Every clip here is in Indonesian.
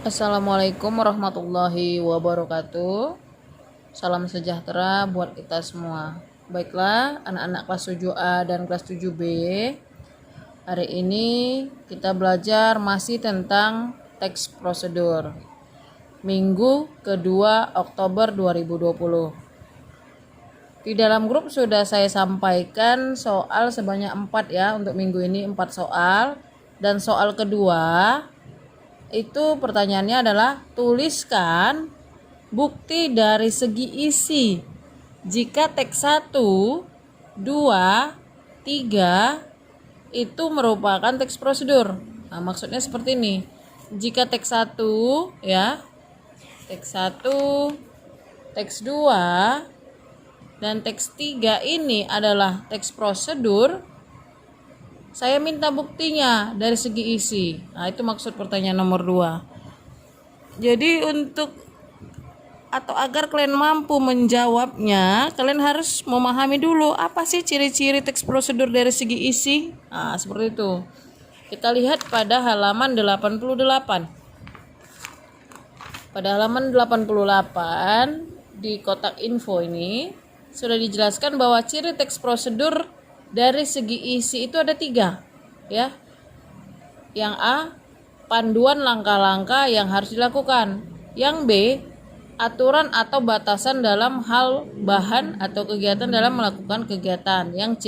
Assalamualaikum warahmatullahi wabarakatuh. Salam sejahtera buat kita semua. Baiklah, anak-anak kelas 7A dan kelas 7B. Hari ini kita belajar masih tentang teks prosedur. Minggu kedua Oktober 2020. Di dalam grup sudah saya sampaikan soal sebanyak 4 ya, untuk minggu ini 4 soal. Dan soal kedua itu pertanyaannya adalah tuliskan bukti dari segi isi jika teks 1, 2, 3 itu merupakan teks prosedur. Nah, maksudnya seperti ini. Jika teks 1 ya, teks 1, teks 2 dan teks 3 ini adalah teks prosedur, saya minta buktinya dari segi isi. Nah, itu maksud pertanyaan nomor 2. Jadi atau agar kalian mampu menjawabnya, kalian harus memahami dulu apa sih ciri-ciri teks prosedur dari segi isi. Nah, seperti itu. Kita lihat pada halaman 88. Pada halaman 88 di kotak info ini sudah dijelaskan bahwa ciri teks prosedur dari segi isi itu ada 3 ya. Yang A, panduan langkah-langkah yang harus dilakukan. Yang B, aturan atau batasan dalam hal bahan atau kegiatan dalam melakukan kegiatan. Yang C,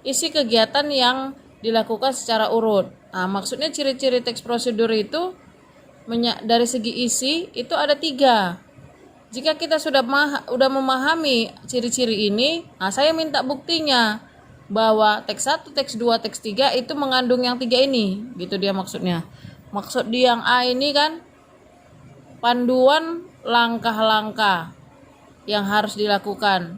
isi kegiatan yang dilakukan secara urut. Nah, maksudnya ciri-ciri teks prosedur itu dari segi isi itu ada 3. Jika kita sudah memahami ciri-ciri ini, nah saya minta buktinya bahwa teks 1, teks 2, teks 3 itu mengandung yang 3 ini. Gitu dia maksudnya. Maksud di yang A ini kan panduan langkah-langkah yang harus dilakukan.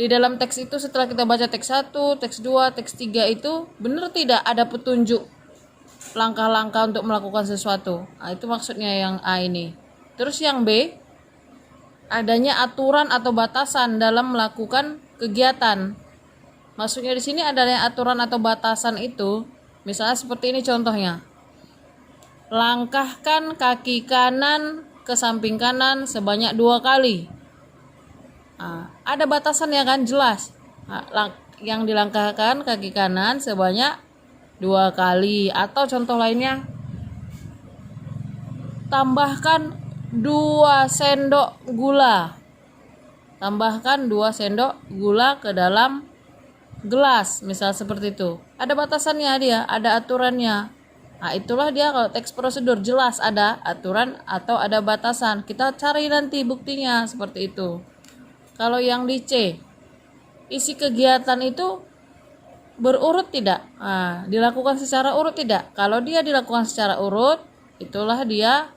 Di dalam teks itu setelah kita baca teks 1, teks 2, teks 3 itu benar tidak ada petunjuk langkah-langkah untuk melakukan sesuatu. Itu maksudnya yang A ini. Terus yang B, adanya aturan atau batasan dalam melakukan kegiatan. Maksudnya di sini adanya aturan atau batasan itu, misalnya seperti ini contohnya. Langkahkan kaki kanan ke samping kanan sebanyak 2 kali. Ada batasan ya kan, jelas. Yang dilangkahkan kaki kanan sebanyak 2 kali. Atau contoh lainnya, tambahkan 2 sendok gula. Tambahkan 2 sendok gula ke dalam gelas, misal seperti itu. Ada batasannya dia, ada aturannya. Nah, itulah dia kalau teks prosedur, jelas ada aturan atau ada batasan. Kita cari nanti buktinya seperti itu. Kalau yang di C, isi kegiatan itu berurut tidak? Dilakukan secara urut tidak? Kalau dia dilakukan secara urut, itulah dia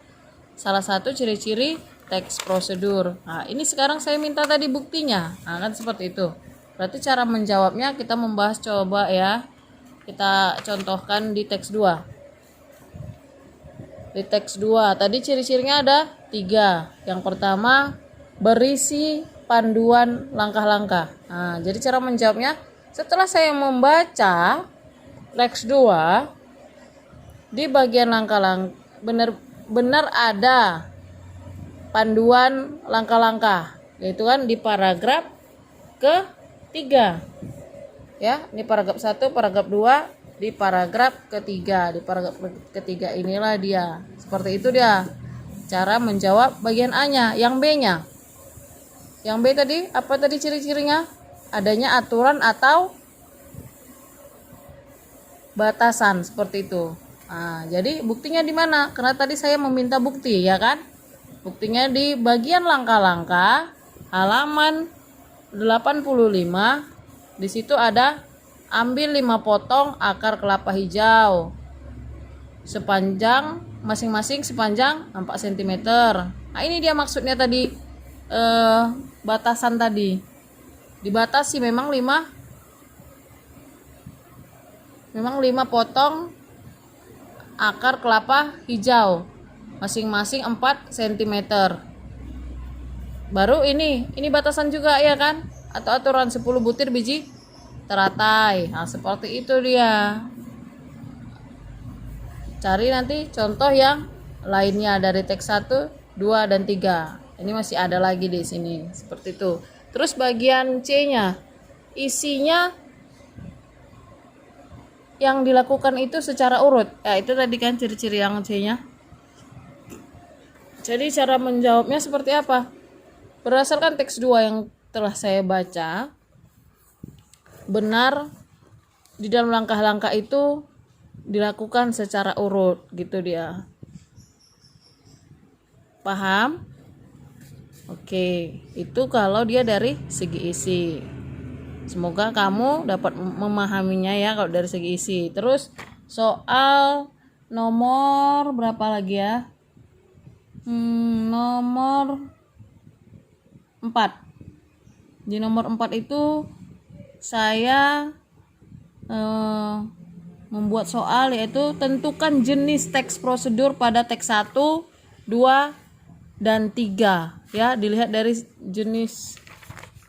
salah satu ciri-ciri teks prosedur. Nah, ini sekarang saya minta tadi buktinya. Nah, kan seperti itu. Berarti cara menjawabnya kita membahas, coba ya. Kita contohkan di teks 2. Di teks 2 tadi ciri-cirinya ada 3. Yang pertama, berisi panduan langkah-langkah. Nah, jadi cara menjawabnya, setelah saya membaca teks 2, di bagian langkah-langkah benar ada panduan langkah-langkah, yaitu kan di paragraf ke-3 ya. Ini paragraf 1, paragraf 2, di paragraf ke-3. Di paragraf ke-3 inilah dia. Seperti itu dia cara menjawab bagian A-nya. Yang B-nya, yang B tadi apa tadi ciri-cirinya? Adanya aturan atau batasan, seperti itu. Jadi buktinya di mana? Karena tadi saya meminta bukti ya kan. Buktinya di bagian langkah-langkah halaman 85. Di situ ada ambil 5 potong akar kelapa hijau sepanjang masing-masing sepanjang 4 cm. Nah, ini dia maksudnya tadi batasan tadi. Dibatasi memang 5 potong akar kelapa hijau masing-masing 4 cm. Baru ini batasan juga ya kan, atau aturan 10 butir biji teratai. Nah, seperti itu dia. Cari nanti contoh yang lainnya dari teks 1, 2 dan 3. Ini masih ada lagi di sini seperti itu. Terus bagian C-nya, isinya yang dilakukan itu secara urut. Ya, itu tadi kan ciri-ciri yang C-nya. Jadi cara menjawabnya seperti apa? Berdasarkan teks 2 yang telah saya baca, benar di dalam langkah-langkah itu dilakukan secara urut gitu dia. Paham? Oke, itu kalau dia dari segi isi. Semoga kamu dapat memahaminya ya kalau dari segi isi. Terus soal nomor berapa lagi ya? Nomor 4. Di nomor 4 itu saya membuat soal, yaitu tentukan jenis teks prosedur pada teks 1, 2 dan 3 ya. Dilihat dari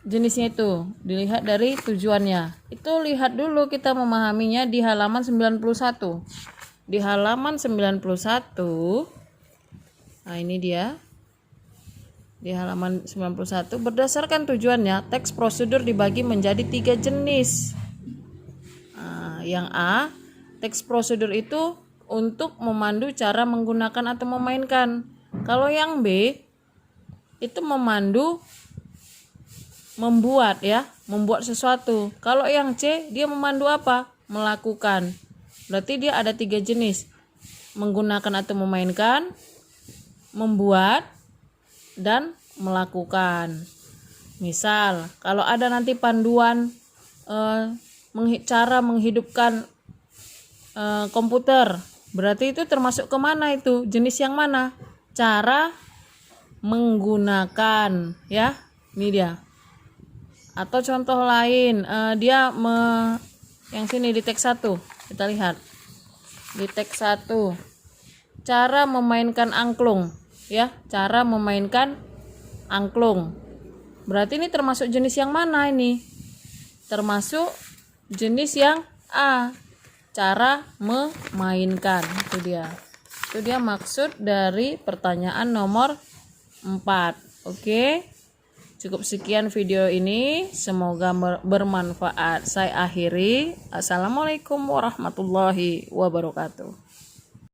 jenisnya itu, dilihat dari tujuannya. Itu lihat dulu kita memahaminya di halaman 91. Di halaman 91, nah ini dia. Di halaman 91, berdasarkan tujuannya, teks prosedur dibagi menjadi 3 jenis. Yang A, teks prosedur itu untuk memandu cara menggunakan atau memainkan. Kalau yang B, itu memandu membuat ya, membuat sesuatu. Kalau yang C, dia memandu apa? Melakukan. Berarti dia ada 3 jenis. Menggunakan atau memainkan, membuat, dan melakukan. Misal, kalau ada nanti panduan cara menghidupkan komputer, berarti itu termasuk kemana itu? Jenis yang mana? Cara menggunakan ya, ini dia. Atau contoh lain, yang sini di teks 1, kita lihat di teks 1, cara memainkan angklung ya, cara memainkan angklung. Berarti ini termasuk jenis yang mana ini? Termasuk jenis yang A, cara memainkan. Itu dia maksud dari pertanyaan nomor 4. Oke. Cukup sekian video ini, semoga bermanfaat. Saya akhiri. Assalamualaikum warahmatullahi wabarakatuh.